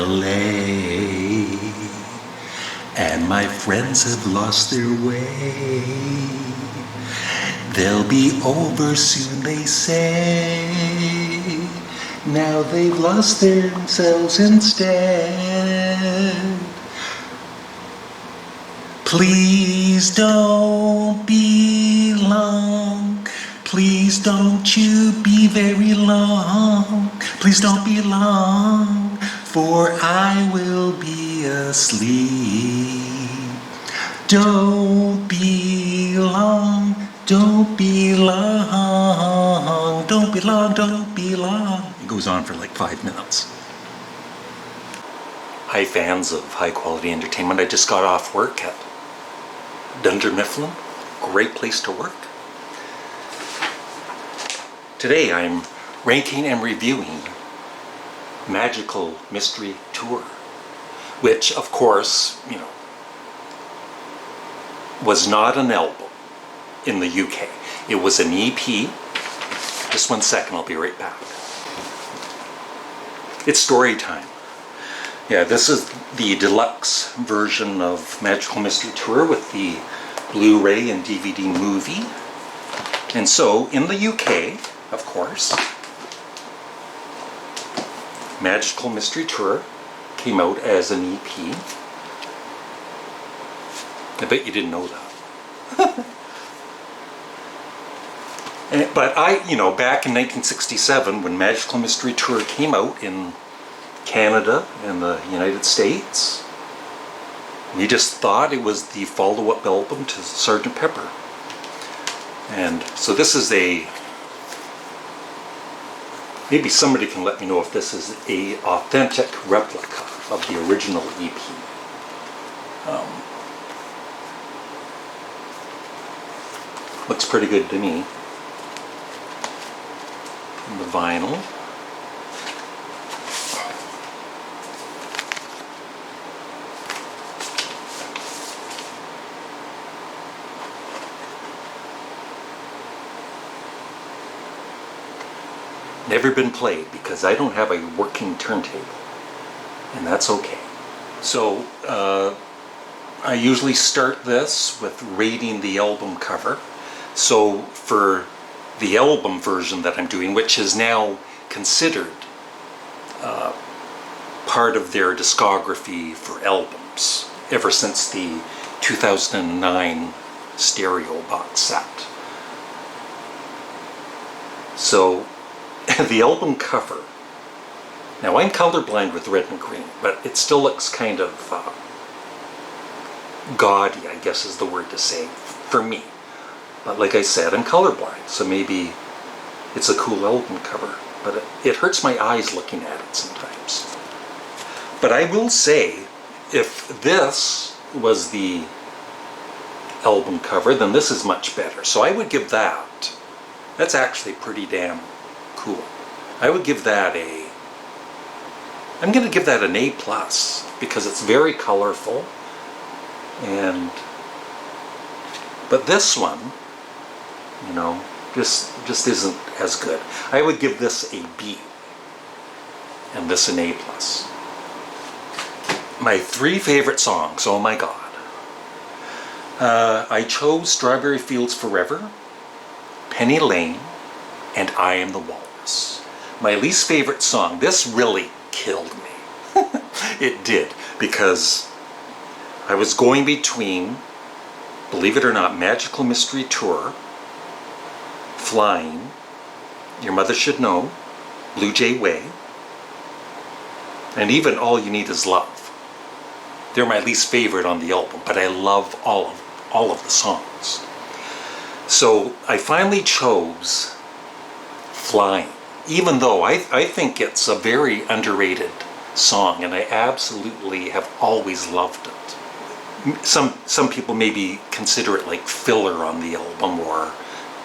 LA, and my friends have lost their way. They'll be over soon, they say. Now they've lost themselves instead. Please don't be long. Please don't you be very long. Please don't be long, for I will be asleep. Don't be long, don't be long, don't be long, don't be long. It goes on for like 5 minutes. Hi fans of high quality entertainment. I just got off work at Mifflin. Great place to work. Today I'm ranking and reviewing Magical Mystery Tour, which of course, was not an album in the UK. It was an EP. Just 1 second, I'll be right back. It's story time. Yeah, this is the deluxe version of Magical Mystery Tour with the Blu-ray and DVD movie. And so, in the UK, of course, Magical Mystery Tour came out as an EP. I bet you didn't know that. But back in 1967, when Magical Mystery Tour came out in Canada and the United States, we just thought it was the follow-up album to Sgt. Pepper. And so this is maybe somebody can let me know if this is a authentic replica of the original EP. Looks pretty good to me. And the vinyl. Never been played because I don't have a working turntable, and that's okay. So I usually start this with rating the album cover. So for the album version that I'm doing, which is now considered part of their discography for albums ever since the 2009 stereo box set. So the album cover, now I'm colorblind with red and green, but it still looks kind of gaudy, I guess is the word to say, for me. But like I said, I'm colorblind, so maybe it's a cool album cover, but it hurts my eyes looking at it sometimes. But I will say, if this was the album cover, then this is much better. So I would give that's actually pretty damn cool. I would give that I'm going to give that an A+, because it's very colorful. But this one, just isn't as good. I would give this a B, and this an A+. My 3 favorite songs, oh my god. I chose Strawberry Fields Forever, Penny Lane, and I Am the Walrus. My least favorite song, this really killed me. It did, because I was going between, believe it or not, Magical Mystery Tour, Flying, Your Mother Should Know, Blue Jay Way, and even All You Need Is Love. They're my least favorite on the album, but I love all of the songs. So I finally chose Flying, even though I think it's a very underrated song, and I absolutely have always loved it. Some people maybe consider it like filler on the album, or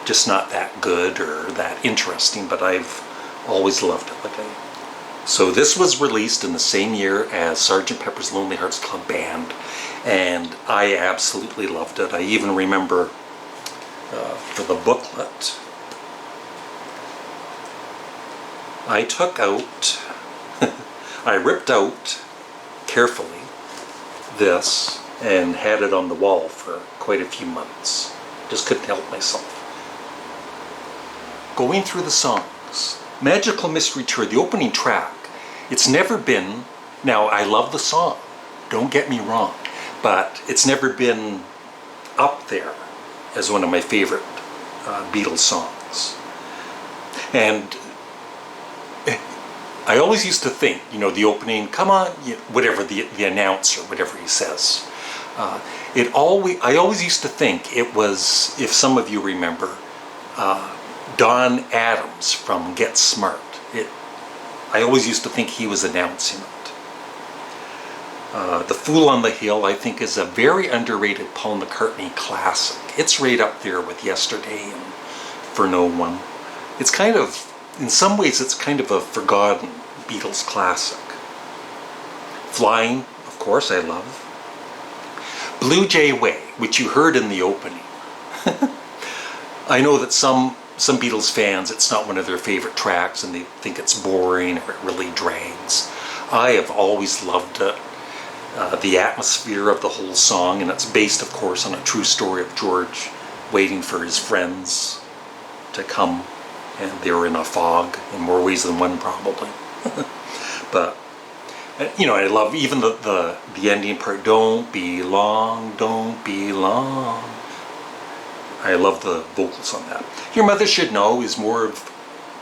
just not that good or that interesting, but I've always loved it. So this was released in the same year as Sgt. Pepper's Lonely Hearts Club Band, and I absolutely loved it. I even remember for the booklet, I ripped out carefully this and had it on the wall for quite a few months. Just couldn't help myself. Going through the songs, Magical Mystery Tour, the opening track, it's never been, now I love the song, don't get me wrong, but it's never been up there as one of my favorite Beatles songs. And I always used to think, you know, the opening, come on, whatever the announcer, whatever he says. I always used to think it was, if some of you remember, Don Adams from Get Smart. I always used to think he was announcing it. The Fool on the Hill, I think, is a very underrated Paul McCartney classic. It's right up there with Yesterday and For No One. It's kind of, in some ways, it's kind of a forgotten Beatles classic. Flying, of course, I love. Blue Jay Way, which you heard in the opening. I know that some Beatles fans, it's not one of their favorite tracks and they think it's boring or it really drags. I have always loved it. The atmosphere of the whole song, and it's based, of course, on a true story of George waiting for his friends to come, and they were in a fog in more ways than one, probably. But you know, I love even the ending part. Don't be long, don't be long. I love the vocals on that. Your Mother Should Know is more of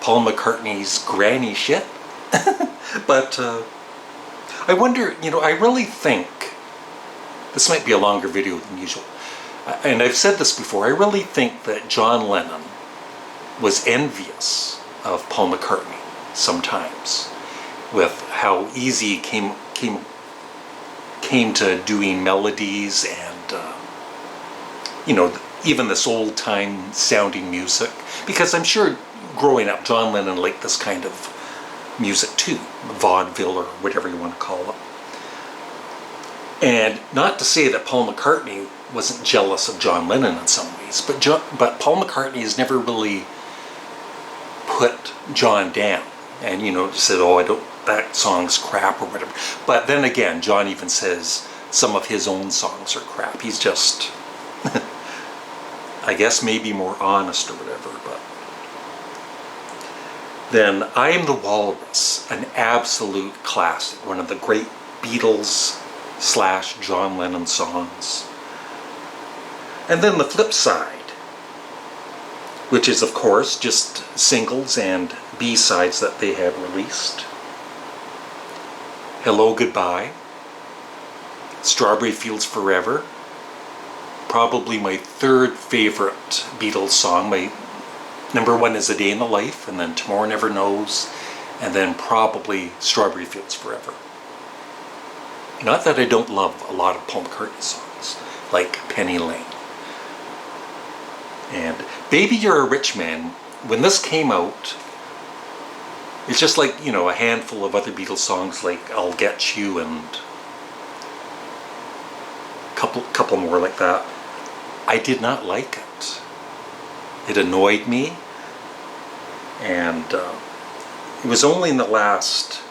Paul McCartney's granny shit. But I wonder, you know, I really think, this might be a longer video than usual, and I've said this before, I really think that John Lennon was envious of Paul McCartney sometimes, with how easy he came to doing melodies and, you know, even this old-time sounding music. Because I'm sure growing up, John Lennon liked this kind of music too, vaudeville or whatever you want to call it. And not to say that Paul McCartney wasn't jealous of John Lennon in some ways, but Paul McCartney has never really put John down and, you know, just said, oh, that song's crap or whatever. But then again, John even says some of his own songs are crap. He's just, I guess, maybe more honest or whatever. But then I Am the Walrus, an absolute classic, one of the great Beatles / John Lennon songs. And then the flip side, which is, of course, just singles and B-sides that they had released. Hello, Goodbye, Strawberry Fields Forever, probably my third favorite Beatles song. My number one is A Day in the Life, and then Tomorrow Never Knows, and then probably Strawberry Fields Forever. Not that I don't love a lot of Paul McCartney songs, like Penny Lane. And Baby You're a Rich Man, when this came out, it's just like, you know, a handful of other Beatles songs like I'll Get You and a couple more like that. I did not like it. It annoyed me, and it was only in the last,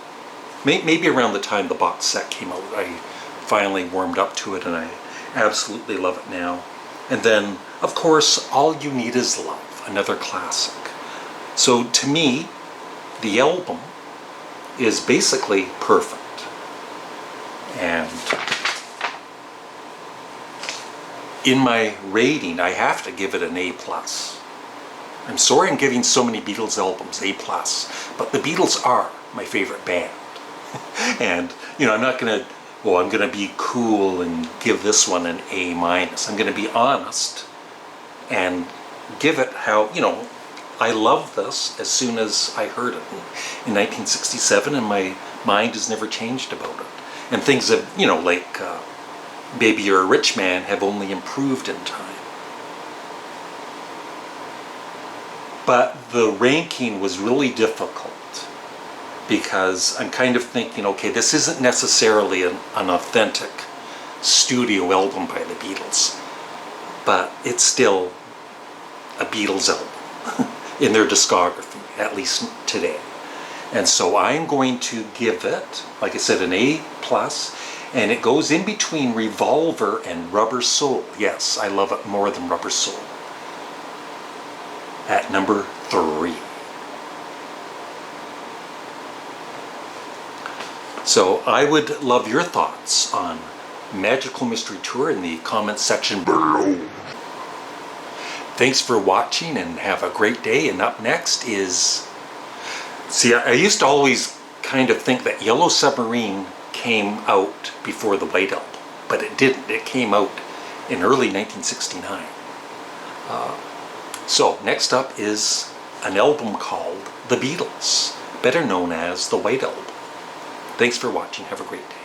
maybe around the time the box set came out, I finally warmed up to it, and I absolutely love it now. And then, of course, All You Need Is Love, another classic. So to me, the album is basically perfect. And in my rating, I have to give it an A+. I'm sorry I'm giving so many Beatles albums A+, but the Beatles are my favorite band. And, you know, I'm not going to, well, I'm going to be cool and give this one an A-. I'm going to be honest and give it how, you know, I love this as soon as I heard it in 1967, and my mind has never changed about it. And things have, you know, like Baby You're a Rich Man have only improved in time. But the ranking was really difficult because I'm kind of thinking, okay, this isn't necessarily an authentic studio album by the Beatles, but it's still a Beatles album in their discography, at least today. And so I'm going to give it, like I said, an A+, and it goes in between Revolver and Rubber Soul. Yes, I love it more than Rubber Soul. At number 3. So I would love your thoughts on Magical Mystery Tour in the comments section below. Thanks for watching and have a great day. And up next is... See, I used to always kind of think that Yellow Submarine came out before the White Album, but it didn't. It came out in early 1969. So next up is an album called The Beatles, better known as the White Album. Thanks for watching. Have a great day.